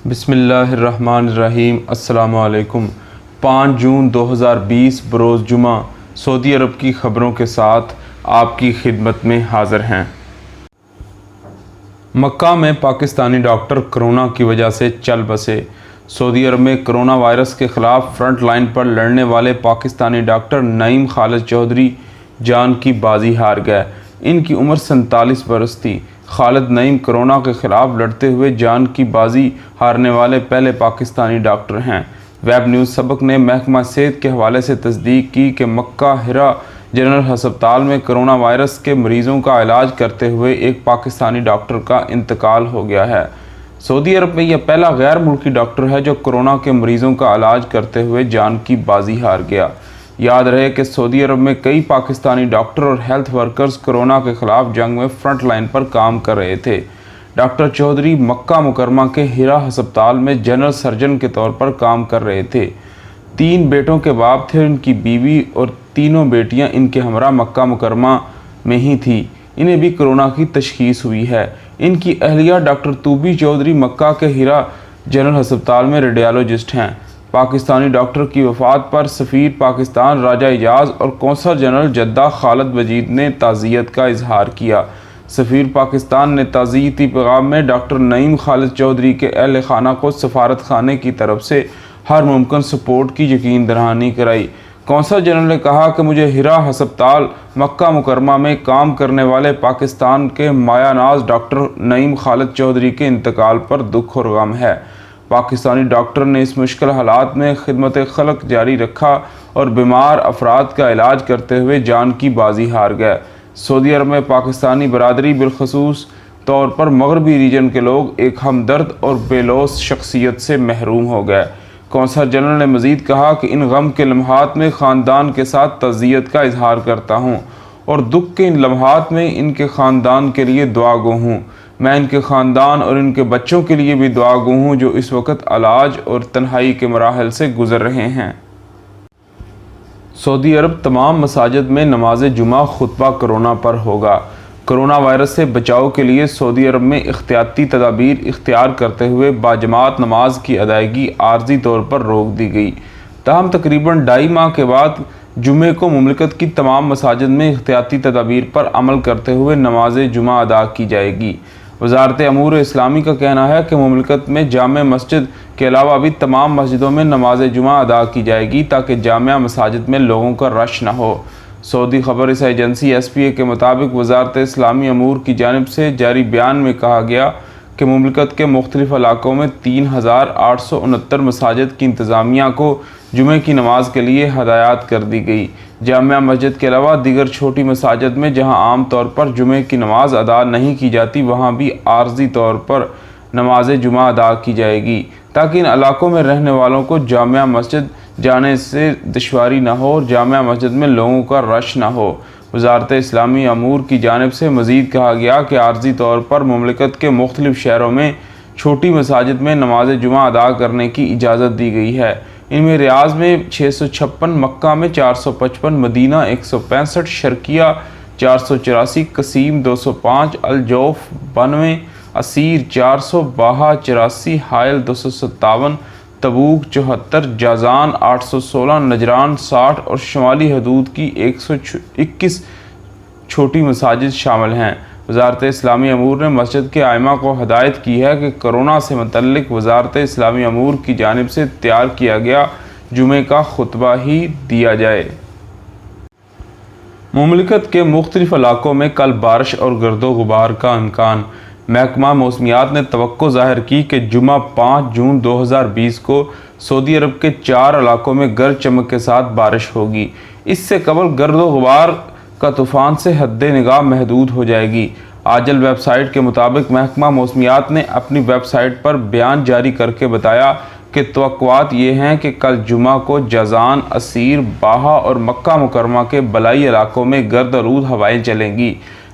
بسم اللہ الرحمن الرحیم۔ السلام علیکم۔ 5 جون 2020 بروز جمعہ سعودی عرب کی خبروں کے ساتھ آپ کی خدمت میں حاضر ہیں۔ مکہ میں پاکستانی ڈاکٹر کرونا کی وجہ سے چل بسے۔ سعودی عرب میں کرونا وائرس کے خلاف فرنٹ لائن پر لڑنے والے پاکستانی ڈاکٹر نعیم خالد چودھری جان کی بازی ہار گئے۔ ان کی عمر 47 برس تھی۔ خالد نعیم کرونا کے خلاف لڑتے ہوئے جان کی بازی ہارنے والے پہلے پاکستانی ڈاکٹر ہیں۔ ویب نیوز سبق نے محکمہ صحت کے حوالے سے تصدیق کی کہ مکہ ہرا جنرل ہسپتال میں کرونا وائرس کے مریضوں کا علاج کرتے ہوئے ایک پاکستانی ڈاکٹر کا انتقال ہو گیا ہے۔ سعودی عرب میں یہ پہلا غیر ملکی ڈاکٹر ہے جو کرونا کے مریضوں کا علاج کرتے ہوئے جان کی بازی ہار گیا۔ یاد رہے کہ سعودی عرب میں کئی پاکستانی ڈاکٹر اور ہیلتھ ورکرز کرونا کے خلاف جنگ میں فرنٹ لائن پر کام کر رہے تھے۔ ڈاکٹر چودھری مکہ مکرمہ کے ہرا ہسپتال میں جنرل سرجن کے طور پر کام کر رہے تھے۔ 3 بیٹوں کے باپ تھے۔ ان کی بیوی اور تینوں بیٹیاں ان کے ہمراہ مکہ مکرمہ میں ہی تھی۔ انہیں بھی کرونا کی تشخیص ہوئی ہے۔ ان کی اہلیہ ڈاکٹر توبی چودھری مکہ کے ہرا جنرل ہسپتال میں ریڈیالوجسٹ ہیں۔ پاکستانی ڈاکٹر کی وفات پر سفیر پاکستان راجہ اعجاز اور قونصل جنرل جدہ خالد مجید نے تعزیت کا اظہار کیا۔ سفیر پاکستان نے تعزیتی پیغام میں ڈاکٹر نعیم خالد چودھری کے اہل خانہ کو سفارت خانے کی طرف سے ہر ممکن سپورٹ کی یقین دہانی کرائی۔ قونصل جنرل نے کہا کہ مجھے ہرا ہسپتال مکہ مکرمہ میں کام کرنے والے پاکستان کے مایہ ناز ڈاکٹر نعیم خالد چودھری کے انتقال پر دکھ اور غم ہے۔ پاکستانی ڈاکٹر نے اس مشکل حالات میں خدمت خلق جاری رکھا اور بیمار افراد کا علاج کرتے ہوئے جان کی بازی ہار گئے۔ سعودی عرب میں پاکستانی برادری بالخصوص طور پر مغربی ریجن کے لوگ ایک ہمدرد اور بے لوث شخصیت سے محروم ہو گئے۔ قونصل جنرل نے مزید کہا کہ ان غم کے لمحات میں خاندان کے ساتھ تعزیت کا اظہار کرتا ہوں اور دکھ کے ان لمحات میں ان کے خاندان کے لیے دعا گو ہوں۔ میں ان کے خاندان اور ان کے بچوں کے لیے بھی دعا گو ہوں جو اس وقت علاج اور تنہائی کے مراحل سے گزر رہے ہیں۔ سعودی عرب تمام مساجد میں نماز جمعہ خطبہ کرونا پر ہوگا۔ کرونا وائرس سے بچاؤ کے لیے سعودی عرب میں احتیاطی تدابیر اختیار کرتے ہوئے باجماعت نماز کی ادائیگی عارضی طور پر روک دی گئی۔ تاہم تقریباً 2.5 ماہ کے بعد جمعے کو مملکت کی تمام مساجد میں احتیاطی تدابیر پر عمل کرتے ہوئے نماز جمعہ ادا کی جائے گی۔ وزارت امور اسلامی کا کہنا ہے کہ مملکت میں جامع مسجد کے علاوہ بھی تمام مسجدوں میں نماز جمعہ ادا کی جائے گی تاکہ جامع مساجد میں لوگوں کا رش نہ ہو۔ سعودی خبر رساں ایجنسی SPA کے مطابق وزارت اسلامی امور کی جانب سے جاری بیان میں کہا گیا کہ مملکت کے مختلف علاقوں میں 3869 مساجد کی انتظامیہ کو جمعے کی نماز کے لیے ہدایات کر دی گئی۔ جامع مسجد کے علاوہ دیگر چھوٹی مساجد میں جہاں عام طور پر جمعے کی نماز ادا نہیں کی جاتی وہاں بھی عارضی طور پر نماز جمعہ ادا کی جائے گی تاکہ ان علاقوں میں رہنے والوں کو جامع مسجد جانے سے دشواری نہ ہو اور جامع مسجد میں لوگوں کا رش نہ ہو۔ وزارت اسلامی امور کی جانب سے مزید کہا گیا کہ عارضی طور پر مملکت کے مختلف شہروں میں چھوٹی مساجد میں نماز جمعہ ادا کرنے کی اجازت دی گئی ہے۔ ان میں ریاض میں 656، مکہ میں 455، مدینہ 165، شرقیہ 484، قصیم 205، الجوف 92، عسیر 400، باہا 84، حائل 257، تبوک 74، جازان 816، نجران 60 اور شمالی حدود کی 121 چھوٹی مساجد شامل ہیں۔ وزارت اسلامی امور نے مسجد کے ائمہ کو ہدایت کی ہے کہ کرونا سے متعلق وزارت اسلامی امور کی جانب سے تیار کیا گیا جمعے کا خطبہ ہی دیا جائے۔ مملکت کے مختلف علاقوں میں کل بارش اور گرد و غبار کا امکان۔ محکمہ موسمیات نے توقع ظاہر کی کہ جمعہ 5 جون 2020 کو سعودی عرب کے 4 علاقوں میں گرج چمک کے ساتھ بارش ہوگی۔ اس سے قبل گرد و غبار کا طوفان سے حد نگاہ محدود ہو جائے گی۔ آجل ویب سائٹ کے مطابق محکمہ موسمیات نے اپنی ویب سائٹ پر بیان جاری کر کے بتایا کہ توقعات یہ ہیں کہ کل جمعہ کو جازان، عسیر، باہا اور مکہ مکرمہ کے بالائی علاقوں میں گرد آلود ہوائیں چلیں گی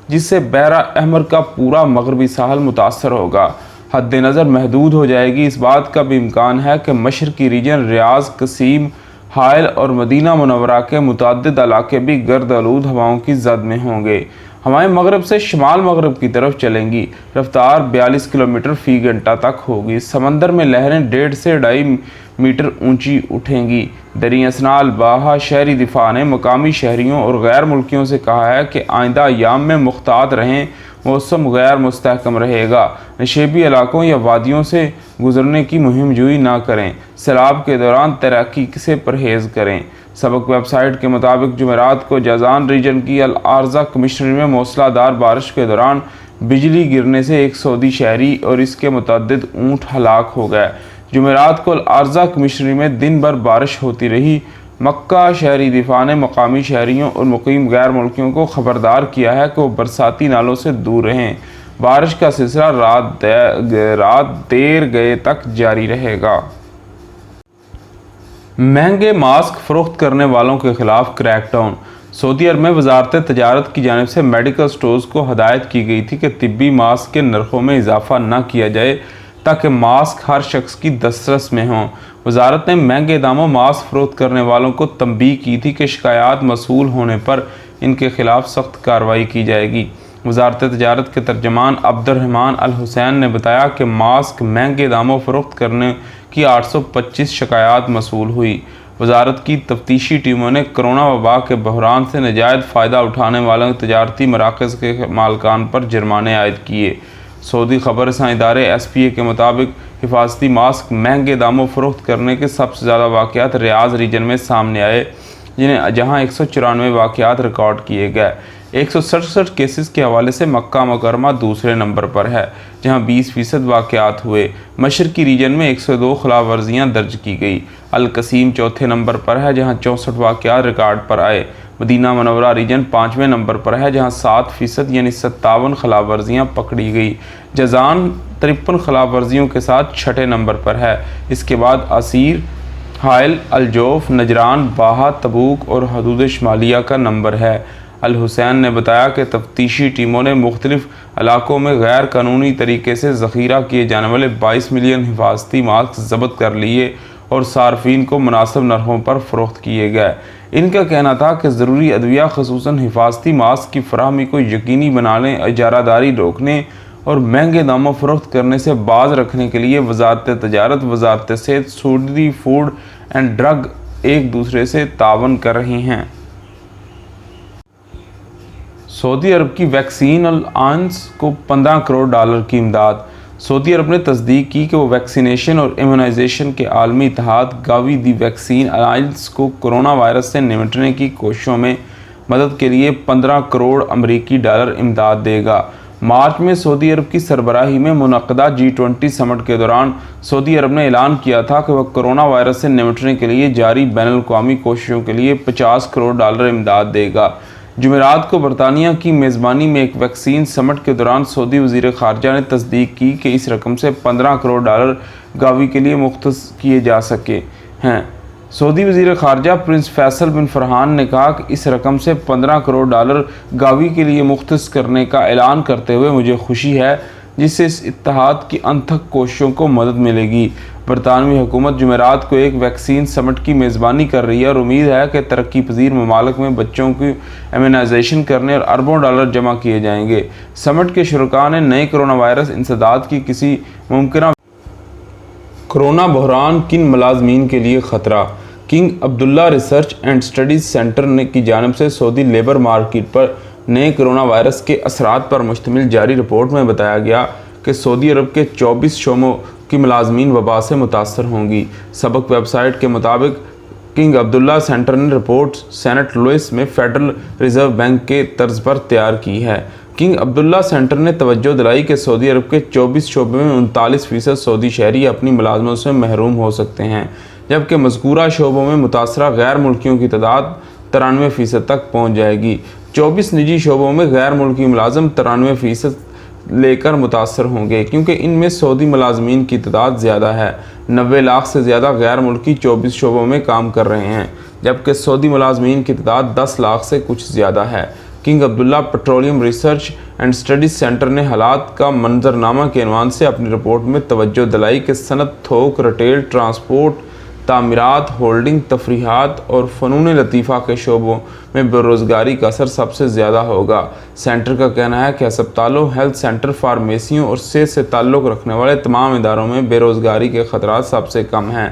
جس سے بحیرہ احمر کا پورا مغربی ساحل متاثر ہوگا۔ حد نظر محدود ہو جائے گی۔ اس بات کا بھی امکان ہے کہ مشرقی ریجن ریاض، قصیم، حائل اور مدینہ منورہ کے متعدد علاقے بھی گرد آلود ہواؤں کی زد میں ہوں گے۔ ہوائیں مغرب سے شمال مغرب کی طرف چلیں گی، رفتار 42 کلومیٹر فی گھنٹہ تک ہوگی۔ سمندر میں لہریں 1.5 سے 2.5 میٹر اونچی اٹھیں گی۔ دریں اثنا الباحہ شہری دفاع نے مقامی شہریوں اور غیر ملکیوں سے کہا ہے کہ آئندہ ایام میں محتاط رہیں، موسم غیر مستحکم رہے گا، نشیبی علاقوں یا وادیوں سے گزرنے کی مہم جوئی نہ کریں، سیلاب کے دوران تیراکی سے پرہیز کریں۔ سبق ویب سائٹ کے مطابق جمعرات کو جازان ریجن کی الارزہ کمشنری میں موسلا دار بارش کے دوران بجلی گرنے سے ایک سعودی شہری اور اس کے متعدد اونٹ ہلاک ہو گئے۔ جمعرات کو الارزہ کمشنری میں دن بھر بارش ہوتی رہی۔ مکہ شہری دفاع نے مقامی شہریوں اور مقیم غیر ملکیوں کو خبردار کیا ہے کہ وہ برساتی نالوں سے دور رہیں۔ بارش کا سلسلہ رات دیر گئے تک جاری رہے گا۔ مہنگے ماسک فروخت کرنے والوں کے خلاف کریک ڈاؤن۔ سعودی عرب میں وزارت تجارت کی جانب سے میڈیکل سٹورز کو ہدایت کی گئی تھی کہ طبی ماسک کے نرخوں میں اضافہ نہ کیا جائے تاکہ ماسک ہر شخص کی دسترس میں ہوں۔ وزارت نے مہنگے داموں ماسک فروخت کرنے والوں کو تنبیہ کی تھی کہ شکایات موصول ہونے پر ان کے خلاف سخت کارروائی کی جائے گی۔ وزارت تجارت کے ترجمان عبد الرحمن الحسین نے بتایا کہ ماسک مہنگے داموں فروخت کرنے کی 825 شکایات موصول ہوئی۔ وزارت کی تفتیشی ٹیموں نے کرونا وبا کے بحران سے ناجائز فائدہ اٹھانے والے تجارتی مراکز کے مالکان پر جرمانے عائد کیے۔ سعودی خبر رساں ادارے SPA کے مطابق حفاظتی ماسک مہنگے داموں فروخت کرنے کے سب سے زیادہ واقعات ریاض ریجن میں سامنے آئے، جہاں 194 واقعات ریکارڈ کیے گئے۔ 167 کیسز کے حوالے سے مکہ مکرمہ دوسرے نمبر پر ہے، جہاں 20% واقعات ہوئے۔ مشرقی ریجن میں 102 خلاف ورزیاں درج کی گئی۔ القصیم چوتھے نمبر پر ہے، جہاں 64 واقعات ریکارڈ پر آئے۔ مدینہ منورہ ریجن 5ویں نمبر پر ہے، جہاں 7% یعنی 57 خلاف ورزیاں پکڑی گئی۔ جازان 53 خلاف ورزیوں کے ساتھ 6 نمبر پر ہے۔ اس کے بعد عسیر، حائل، الجوف، نجران، باہا، تبوک اور حدود شمالیہ کا نمبر ہے۔ الحسین نے بتایا کہ تفتیشی ٹیموں نے مختلف علاقوں میں غیر قانونی طریقے سے ذخیرہ کیے جانے والے 22 ملین حفاظتی ماسک ضبط کر لیے اور صارفین کو مناسب نرخوں پر فروخت کیے گئے۔ ان کا کہنا تھا کہ ضروری ادویہ خصوصاً حفاظتی ماسک کی فراہمی کو یقینی بنانے، اجارہ داری روکنے اور مہنگے داموں فروخت کرنے سے باز رکھنے کے لیے وزارت تجارت، وزارت صحت، سعودی فوڈ اینڈ ڈرگ ایک دوسرے سے تعاون کر رہی ہیں۔ سعودی عرب کی ویکسین الائنس کو $15 کروڑ کی امداد۔ سعودی عرب نے تصدیق کی کہ وہ ویکسینیشن اور ایمیونائزیشن کے عالمی اتحاد گاوی دی ویکسین الائنس کو کرونا وائرس سے نمٹنے کی کوششوں میں مدد کے لیے $15 کروڑ امریکی ڈالر امداد دے گا۔ مارچ میں سعودی عرب کی سربراہی میں منعقدہ G20 سمٹ کے دوران سعودی عرب نے اعلان کیا تھا کہ وہ کرونا وائرس سے نمٹنے کے لیے جاری بین الاقوامی کوششوں کے لیے $50 کروڑ امداد دے گا۔ جمعرات کو برطانیہ کی میزبانی میں ایک ویکسین سمٹ کے دوران سعودی وزیر خارجہ نے تصدیق کی کہ اس رقم سے $15 کروڑ گاوی کے لیے مختص کیے جا سکے ہیں۔ سعودی وزیر خارجہ پرنس فیصل بن فرحان نے کہا کہ اس رقم سے $15 کروڑ گاوی کے لیے مختص کرنے کا اعلان کرتے ہوئے مجھے خوشی ہے، جس سے اس اتحاد کی انتھک کوششوں کو مدد ملے گی۔ برطانوی حکومت جمعرات کو ایک ویکسین سمٹ کی میزبانی کر رہی ہے اور امید ہے کہ ترقی پذیر ممالک میں بچوں کی ایمیونائزیشن کرنے اور اربوں ڈالر جمع کیے جائیں گے۔ سمٹ کے شرکاء نے نئے کرونا وائرس انسداد کی کسی ممکنہ کرونا بحران کن ملازمین کے لیے خطرہ۔ King Abdullah research and studies centre کی جانب سے سعودی لیبر مارکیٹ پر نئے کرونا وائرس کے اثرات پر مشتمل جاری رپورٹ میں بتایا گیا کہ سعودی عرب کے 24 شعبوں کی ملازمین وبا سے متاثر ہوں گی۔ سبق ویب سائٹ کے مطابق کنگ عبداللہ سینٹر نے رپورٹ سینٹ لوئس میں فیڈرل ریزرو بینک کے طرز پر تیار کی ہے۔ کنگ عبداللہ سینٹر نے توجہ دلائی کہ سعودی عرب کے 24 شعبے میں 39% سعودی شہری اپنی ملازمتوں سے محروم ہو سکتے ہیں، جبکہ مذکورہ شعبوں میں متاثرہ غیر ملکیوں کی تعداد 93% تک پہنچ جائے گی۔ 24 نجی شعبوں میں غیر ملکی ملازم 93% لے کر متاثر ہوں گے، کیونکہ ان میں سعودی ملازمین کی تعداد زیادہ ہے۔ 90 لاکھ سے زیادہ غیر ملکی 24 شعبوں میں کام کر رہے ہیں، جبکہ سعودی ملازمین کی تعداد 10 لاکھ سے کچھ زیادہ ہے۔ King Abdullah petroleum research and studies centre نے حالات کا منظرنامہ کے عنوان سے اپنی رپورٹ میں توجہ دلائی کہ صنعت، تھوک، ریٹیل، ٹرانسپورٹ، تعمیرات، ہولڈنگ، تفریحات اور فنون لطیفہ کے شعبوں میں بے روزگاری کا اثر سب سے زیادہ ہوگا۔ سینٹر کا کہنا ہے کہ ہسپتالوں، ہیلتھ سینٹر، فارمیسیوں اور صحت سے تعلق رکھنے والے تمام اداروں میں بے روزگاری کے خطرات سب سے کم ہیں۔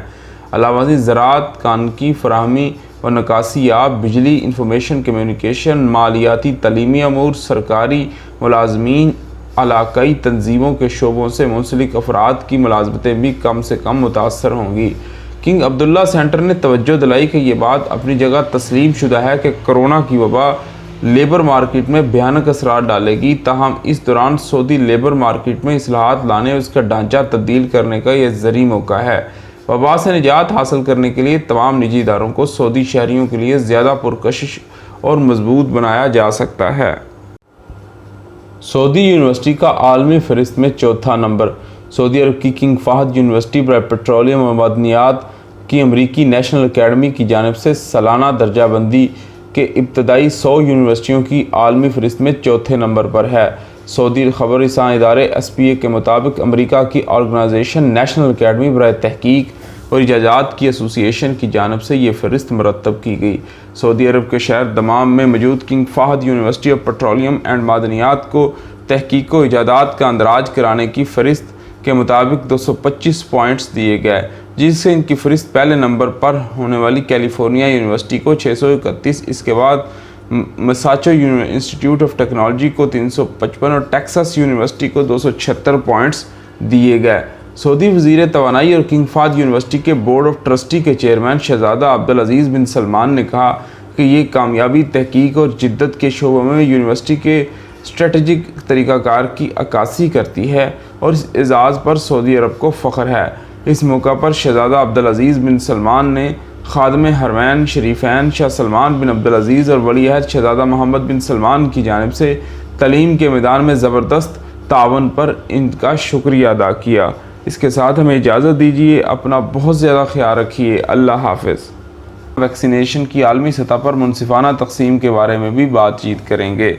علاوہ ازیں زراعت، کان کی فراہمی و نکاسی آب، بجلی، انفارمیشن کمیونیکیشن، مالیاتی، تعلیمی امور، سرکاری ملازمین، علاقائی تنظیموں کے شعبوں سے منسلک افراد کی ملازمتیں بھی کم سے کم متاثر ہوں گی۔ کنگ عبداللہ سینٹر نے توجہ دلائی کہ یہ بات اپنی جگہ تسلیم شدہ ہے کہ کرونا کی وبا لیبر مارکیٹ میں بھیانک اثرات ڈالے گی، تاہم اس دوران سعودی لیبر مارکیٹ میں اصلاحات لانے اور اس کا ڈھانچہ تبدیل کرنے کا یہ زرعی موقع ہے۔ وبا سے نجات حاصل کرنے کے لیے تمام نجی اداروں کو سعودی شہریوں کے لیے زیادہ پرکشش اور مضبوط بنایا جا سکتا ہے۔ سعودی یونیورسٹی کا عالمی فہرست میں چوتھا نمبر۔ سعودی عرب کی کنگ فہد یونیورسٹی برائے پیٹرولیم و معدنیات کی امریکی نیشنل اکیڈمی کی جانب سے سالانہ درجہ بندی کے ابتدائی 100 یونیورسٹیوں کی عالمی فہرست میں چوتھے نمبر پر ہے۔ سعودی خبر رساں ادارے SPA کے مطابق امریکہ کی آرگنائزیشن نیشنل اکیڈمی برائے تحقیق اور ایجادات کی ایسوسی ایشن کی جانب سے یہ فہرست مرتب کی گئی۔ سعودی عرب کے شہر دمام میں موجود King Fahd University of Petroleum and معدنیات کو تحقیق و ایجادات کا اندراج کرانے کی فہرست کے مطابق 225 پوائنٹس دیے گئے، جس سے ان کی فہرست پہلے نمبر پر ہونے والی کیلیفورنیا یونیورسٹی کو 631، اس کے بعد مساچو انسٹیٹیوٹ آف ٹیکنالوجی کو 355 اور ٹیکساس یونیورسٹی کو 276 پوائنٹس دیے گئے۔ سعودی وزیر توانائی اور کنگ فہد یونیورسٹی کے بورڈ آف ٹرسٹی کے چیئرمین شہزادہ عبدالعزیز بن سلمان نے کہا کہ یہ کامیابی تحقیق اور جدت کے شعبوں میں یونیورسٹی کے اسٹریٹجک طریقہ کار کی عکاسی کرتی ہے اور اس اعزاز پر سعودی عرب کو فخر ہے۔ اس موقع پر شہزادہ عبدالعزیز بن سلمان نے خادم حرمین شریفین شاہ سلمان بن عبدالعزیز اور ولی عہد شہزادہ محمد بن سلمان کی جانب سے تعلیم کے میدان میں زبردست تعاون پر ان کا شکریہ ادا کیا۔ اس کے ساتھ ہمیں اجازت دیجیے، اپنا بہت زیادہ خیال رکھیے، اللہ حافظ۔ ویکسینیشن کی عالمی سطح پر منصفانہ تقسیم کے بارے میں بھی بات چیت کریں گے۔